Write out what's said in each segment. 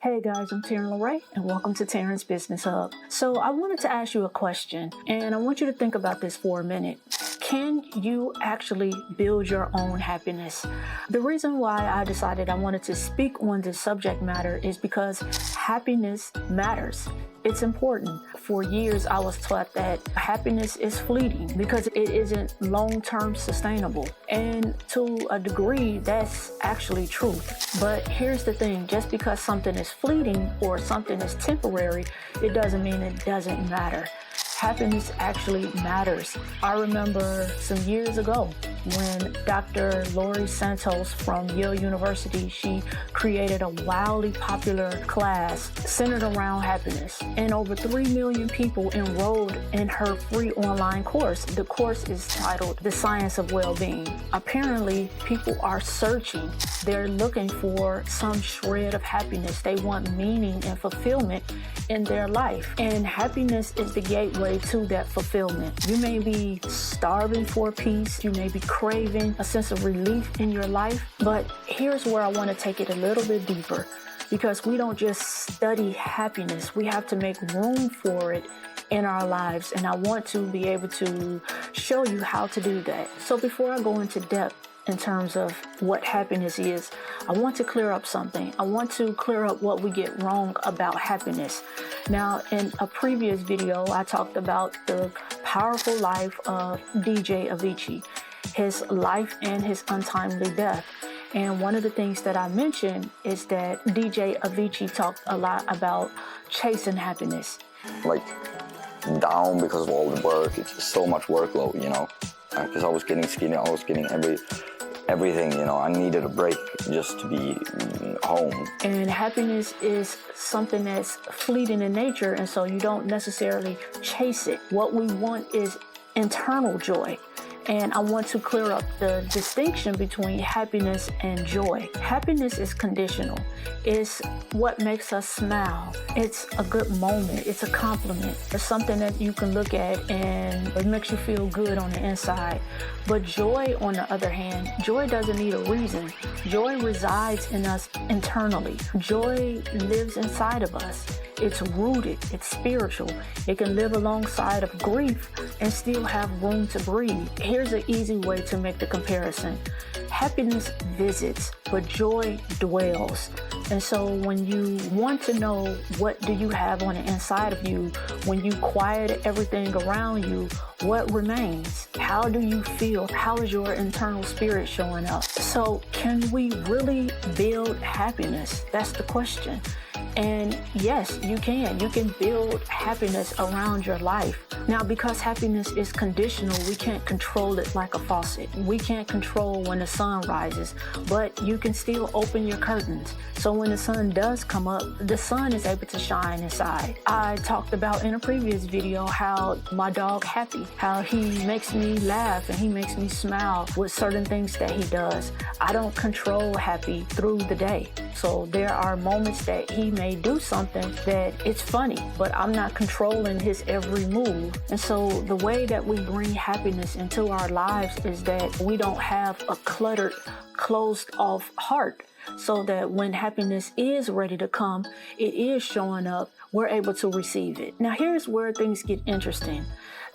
Hey guys, I'm TarynsLarae and welcome to Taryn's Business Hub. So I wanted to ask you a question and I want you to think about this for a minute. Can you actually build your own happiness? The reason why I decided I wanted to speak on this subject matter is because happiness matters. It's important. For years, I was taught that happiness is fleeting because it isn't long-term sustainable. And to a degree, that's actually true. But here's the thing, just because something is fleeting or something is temporary, it doesn't mean it doesn't matter. Happiness actually matters. I remember some years ago when Dr. LaRae from Yale University, she created a wildly popular class centered around happiness. And over 3 million people enrolled in her free online course. The course is titled The Science of Well-Being. Apparently, people are searching. They're looking for some shred of happiness. They want meaning and fulfillment in their life. And happiness is the gateway to that fulfillment. You may be starving for peace. You may be craving a sense of relief in your life. But here's where I want to take it a little bit deeper, because we don't just study happiness. We have to make room for it in our lives. And I want to be able to show you how to do that. So before I go into depth in terms of what happiness is, I want to clear up something. I want to clear up what we get wrong about happiness. Now, in a previous video, I talked about the powerful life of DJ Avicii, his life and his untimely death. And one of the things that I mentioned is that DJ Avicii talked a lot about chasing happiness. Like down because of all the work. It's just so much workload, you know, because I was getting skinny. I was getting everything, you know. I needed a break just to be home. And happiness is something that's fleeting in nature, and so you don't necessarily chase it. What we want is internal joy. And I want to clear up the distinction between happiness and joy. Happiness is conditional. It's what makes us smile. It's a good moment. It's a compliment. It's something that you can look at and it makes you feel good on the inside. But joy, on the other hand, joy doesn't need a reason. Joy resides in us internally. Joy lives inside of us. It's rooted, it's spiritual. It can live alongside of grief and still have room to breathe. Here's an easy way to make the comparison. Happiness visits, but joy dwells. And so when you want to know what do you have on the inside of you, when you quiet everything around you, what remains? How do you feel? How is your internal spirit showing up? So can we really build happiness? That's the question. And yes, you can. You can build happiness around your life. Now, because happiness is conditional, we can't control it like a faucet. We can't control when the sun rises, but you can still open your curtains. So when the sun does come up, the sun is able to shine inside. I talked about in a previous video how my dog Happy, how he makes me laugh and he makes me smile with certain things that he does. I don't control Happy through the day. So there are moments that he may do something that it's funny, but I'm not controlling his every move. And so the way that we bring happiness into our lives is that we don't have a cluttered, closed off heart, so that when happiness is ready to come, it is showing up, we're able to receive it. Now here's where things get interesting.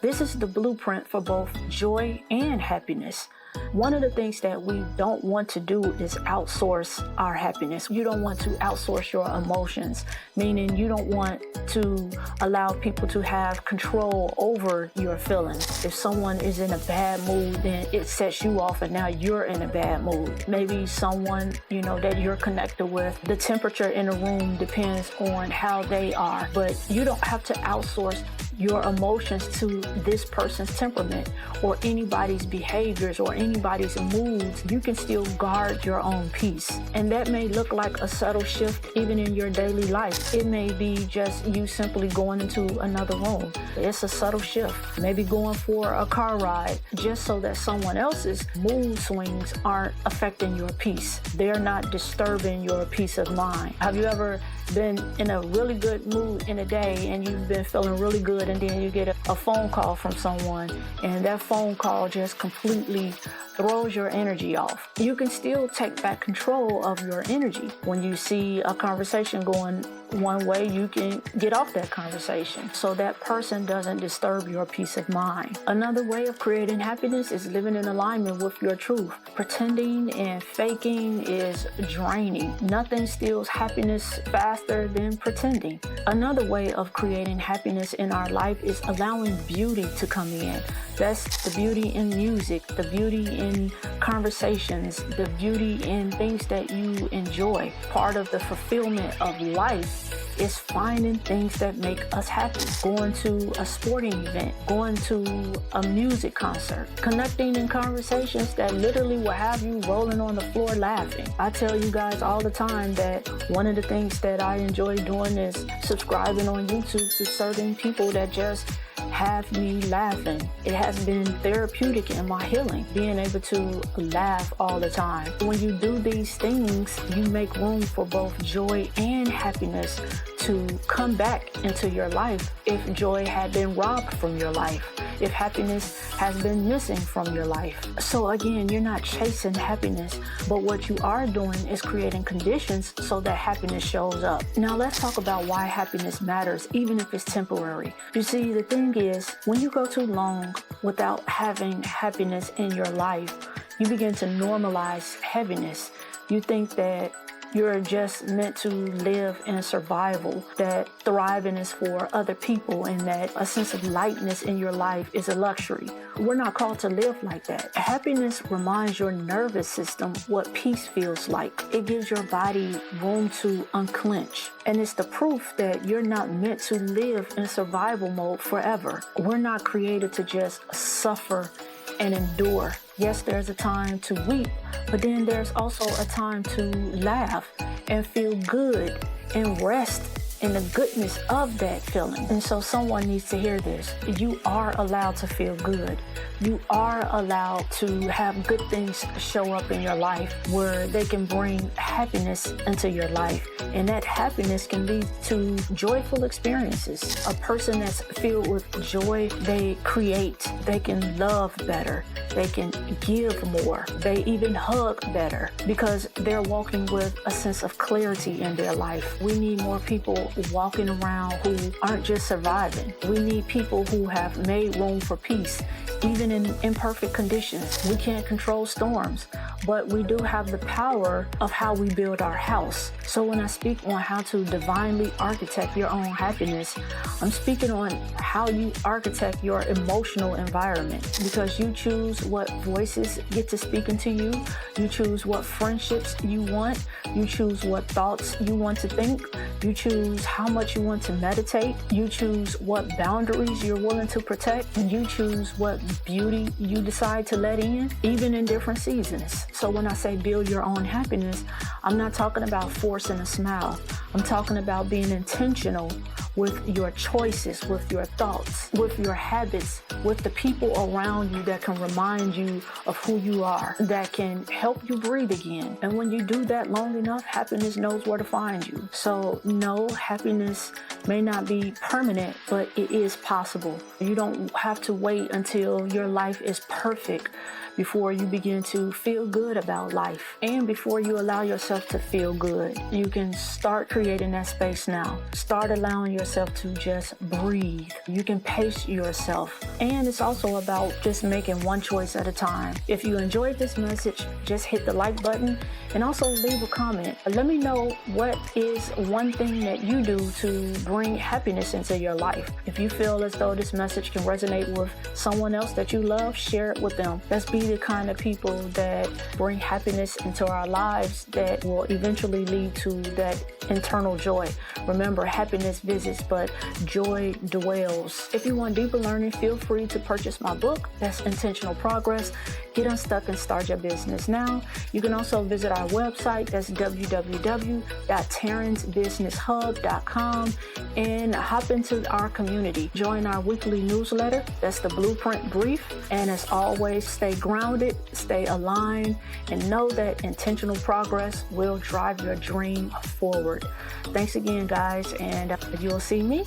This is the blueprint for both joy and happiness. One of the things that we don't want to do is outsource our happiness. You don't want to outsource your emotions, meaning you don't want to allow people to have control over your feelings. If someone is in a bad mood, then it sets you off and now you're in a bad mood. Maybe someone, you know, that you're connected with, the temperature in a room depends on how they are, but you don't have to outsource your emotions to this person's temperament or anybody's behaviors or anybody's moods. You can still guard your own peace. And that may look like a subtle shift even in your daily life. It may be just you simply going into another room. It's a subtle shift. Maybe going for a car ride just so that someone else's mood swings aren't affecting your peace. They're not disturbing your peace of mind. Have you ever been in a really good mood in a day and you've been feeling really good, and then you get a phone call from someone and that phone call just completely throws your energy off. You can still take back control of your energy. When you see a conversation going one way, you can get off that conversation so that person doesn't disturb your peace of mind. Another way of creating happiness is living in alignment with your truth. Pretending and faking is draining. Nothing steals happiness faster than pretending. Another way of creating happiness in our life is allowing beauty to come in. That's the beauty in music, the beauty in conversations, the beauty in things that you enjoy. Part of the fulfillment of life is finding things that make us happy. Going to a sporting event, going to a music concert, connecting in conversations that literally will have you rolling on the floor laughing. I tell you guys all the time that one of the things that I enjoy doing is subscribing on YouTube to certain people that just have me laughing. It has been therapeutic in my healing, being able to laugh all the time. When you do these things, you make room for both joy and happiness to come back into your life if joy had been robbed from your life, if happiness has been missing from your life. So again, you're not chasing happiness, but what you are doing is creating conditions so that happiness shows up. Now let's talk about why happiness matters, even if it's temporary. You see, the thing is, when you go too long without having happiness in your life, you begin to normalize heaviness. You think that you're just meant to live in survival, that thriving is for other people, and that a sense of lightness in your life is a luxury. We're not called to live like that. Happiness reminds your nervous system what peace feels like. It gives your body room to unclench. And it's the proof that you're not meant to live in survival mode forever. We're not created to just suffer and endure. Yes, there's a time to weep, but then there's also a time to laugh and feel good and rest in the goodness of that feeling. And so someone needs to hear this. You are allowed to feel good. You are allowed to have good things show up in your life where they can bring happiness into your life. And that happiness can lead to joyful experiences. A person that's filled with joy, they create, they can love better, they can give more, they even hug better because they're walking with a sense of clarity in their life. We need more people walking around who aren't just surviving. We need people who have made room for peace, even in imperfect conditions. We can't control storms, but we do have the power of how we build our house. So when I speak on how to divinely architect your own happiness, I'm speaking on how you architect your emotional environment, because you choose what voices get to speak into you. You choose what friendships you want. You choose what thoughts you want to think. You choose how much you want to meditate. You choose what boundaries you're willing to protect. And you choose what beauty you decide to let in, even in different seasons. So when I say build your own happiness, I'm not talking about forcing a smile. I'm talking about being intentional with your choices, with your thoughts, with your habits, with the people around you that can remind you of who you are, that can help you breathe again. And when you do that long enough, happiness knows where to find you. So no, happiness may not be permanent, but it is possible. You don't have to wait until your life is perfect before you begin to feel good about life, and before you allow yourself to feel good. You can start creating that space now. Start allowing yourself to just breathe. You can pace yourself. And it's also about just making one choice at a time. If you enjoyed this message, just hit the like button and also leave a comment. Let me know what is one thing that you do to bring happiness into your life. If you feel as though this message can resonate with someone else that you love, share it with them. Let's be the kind of people that bring happiness into our lives that will eventually lead to that internal joy. Remember, happiness visits place, but joy dwells. If you want deeper learning, feel free to purchase my book. That's Intentional Progress. Get unstuck and start your business now. You can also visit our website. That's www.tarynlaraegordon.com and hop into our community. Join our weekly newsletter. That's the Blueprint Brief. And as always, stay grounded, stay aligned, and know that intentional progress will drive your dream forward. Thanks again, guys, and you'll see me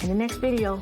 in the next video.